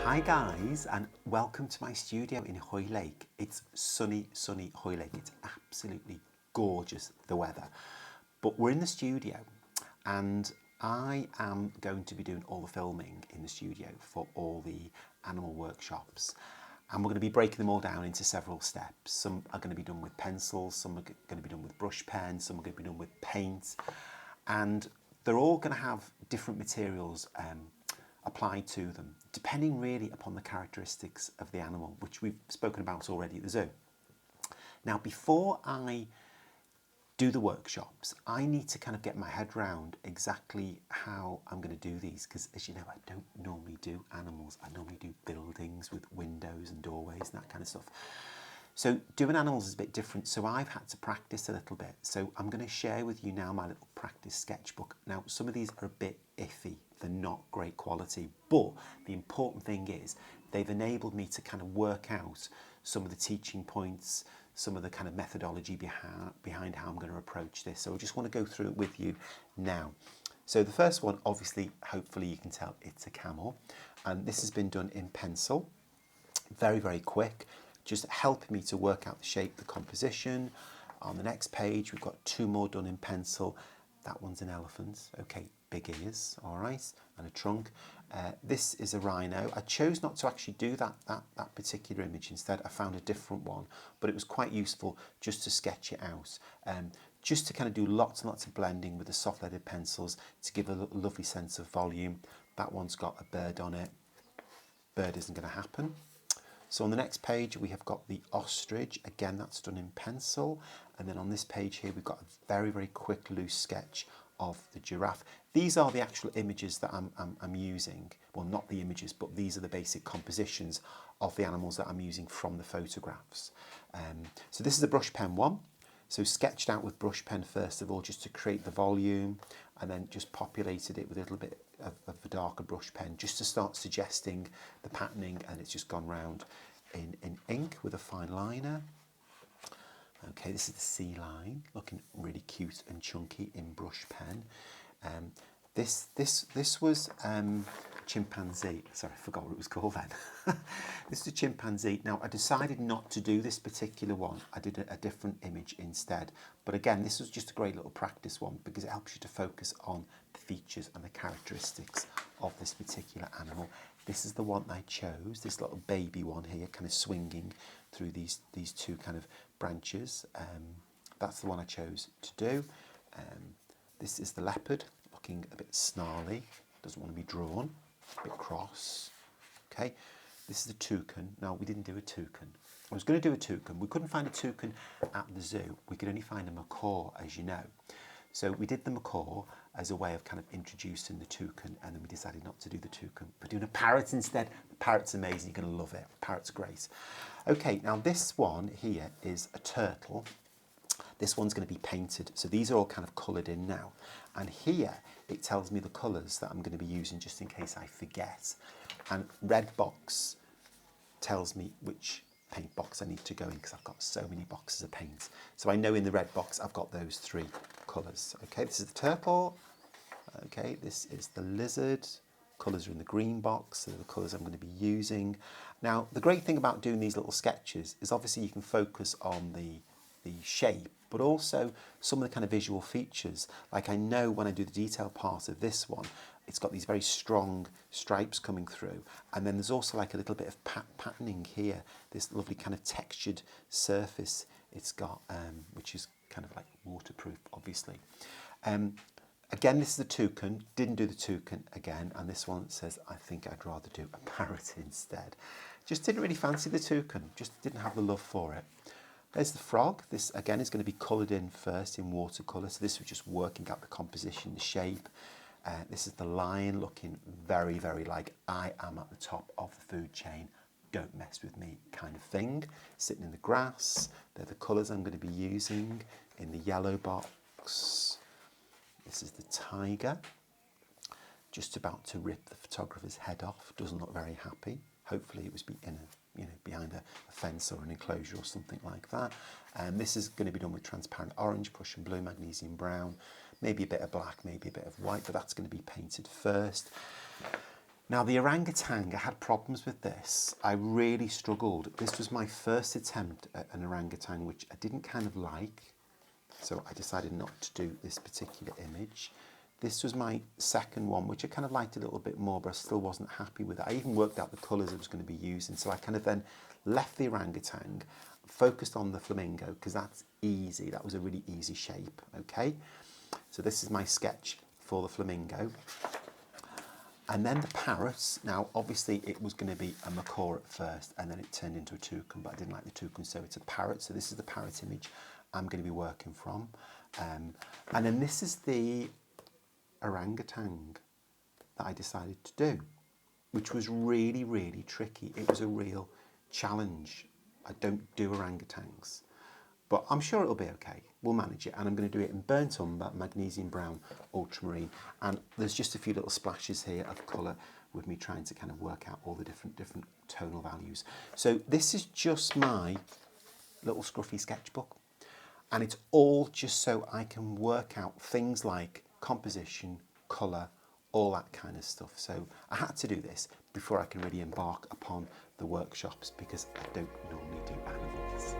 Hi guys, and welcome to my studio in Hoylake. It's sunny Hoylake. It's absolutely gorgeous, the weather. But we're in the studio and I am going to be doing all the filming in the studio for all the animal workshops. And we're going to be breaking them all down into several steps. Some are going to be done with pencils, some are going to be done with brush pens, some are going to be done with paint. And they're all going to have different materials applied to them, depending really upon the characteristics of the animal, which we've spoken about already at the zoo. Now, before I do the workshops, I need to kind of get my head round exactly how I'm going to do these, because as you know, I don't normally do animals. I normally do buildings with windows and doorways and that kind of stuff. So doing animals is a bit different, so I've had to practice a little bit. So I'm going to share with you now my little practice sketchbook. Now, some of these are a bit iffy. They're not great quality, but the important thing is they've enabled me to kind of work out some of the teaching points, some of the kind of methodology behind how I'm going to approach this. So I just want to go through it with you now. So the first one, obviously, hopefully you can tell it's a camel, and this has been done in pencil. Very, very quick, just helping me to work out the shape, the composition. On the next page, we've got two more done in pencil. That one's an elephant, okay, big ears, all right, and a trunk. This is a rhino. I chose not to actually do that particular image. Instead, I found a different one, but it was quite useful just to sketch it out. Just to kind of do lots and lots of blending with the soft leaded pencils to give a lovely sense of volume. That one's got a bird on it. Bird isn't going to happen. So on the next page, we have got the ostrich. Again, that's done in pencil. And then on this page here, we've got a very, very quick loose sketch of the giraffe. These are the actual images that I'm using. Well, not the images, but these are the basic compositions of the animals that I'm using from the photographs. So this is a brush pen one. So sketched out with brush pen first of all, just to create the volume, and then just populated it with a little bit of a darker brush pen, just to start suggesting the patterning, and it's just gone round in ink with a fine liner. Okay, this is the sea lion, looking really cute and chunky in brush pen. This was chimpanzee. Sorry, I forgot what it was called then. This is a chimpanzee. Now, I decided not to do this particular one. I did a different image instead. But again, this was just a great little practice one because it helps you to focus on the features and the characteristics of this particular animal. This is the one I chose, this little baby one here, kind of swinging through these two kind of branches. That's the one I chose to do. This is the leopard, looking a bit snarly, doesn't want to be drawn, a bit cross. Okay, this is the toucan. Now, we didn't do a toucan. I was going to do a toucan. We couldn't find a toucan at the zoo. We could only find a macaw, as you know. So we did the macaw as a way of kind of introducing the toucan, and then we decided not to do the toucan. We're doing a parrot instead. The parrot's amazing. You're going to love it. Parrot's great. Okay, now this one here is a turtle. This one's going to be painted. So these are all kind of coloured in now. And here it tells me the colours that I'm going to be using just in case I forget. And red box tells me which paint box I need to go in because I've got so many boxes of paint. So I know in the red box I've got those three colours. Okay, this is the turtle. Okay, this is the lizard. Colours are in the green box, so the colours I'm going to be using. Now, the great thing about doing these little sketches is obviously you can focus on the shape, but also some of the kind of visual features. Like I know when I do the detail part of this one, it's got these very strong stripes coming through, and then there's also like a little bit of patterning here, this lovely kind of textured surface it's got, which is kind of like waterproof, obviously. Again, this is the toucan. Didn't do the toucan again, and this one says I think I'd rather do a parrot instead. Just didn't really fancy the toucan, just didn't have the love for it. There's the frog. This again is going to be coloured in first in watercolour, so this was just working out the composition, the shape. This is the lion, looking very, very like I am at the top of the food chain, don't mess with me kind of thing. Sitting in the grass. They're the colours I'm going to be using in the yellow box. This is the tiger, just about to rip the photographer's head off. Doesn't look very happy. Hopefully it was behind a fence or an enclosure or something like that. And this is going to be done with transparent orange, Prussian blue, magnesium brown, maybe a bit of black, maybe a bit of white, but that's going to be painted first. Now the orangutan, I had problems with this. I really struggled. This was my first attempt at an orangutan, which I didn't kind of like. So I decided not to do this particular image. This was my second one, which I kind of liked a little bit more, but I still wasn't happy with it. I even worked out the colours I was going to be using. So I kind of then left the orangutan, focused on the flamingo, because that's easy. That was a really easy shape, okay? So this is my sketch for the flamingo. And then the parrots. Now, obviously, it was going to be a macaw at first, and then it turned into a toucan, but I didn't like the toucan, so it's a parrot. So this is the parrot image I'm going to be working from. And then this is the orangutan that I decided to do, which was really, really tricky. It was a real challenge. I don't do orangutans, but I'm sure it'll be okay. We'll manage it, and I'm going to do it in burnt umber, magnesium brown, ultramarine, and there's just a few little splashes here of colour with me trying to kind of work out all the different tonal values. So this is just my little scruffy sketchbook, and it's all just so I can work out things like composition, colour, all that kind of stuff. So I had to do this before I can really embark upon the workshops, because I don't normally do animals.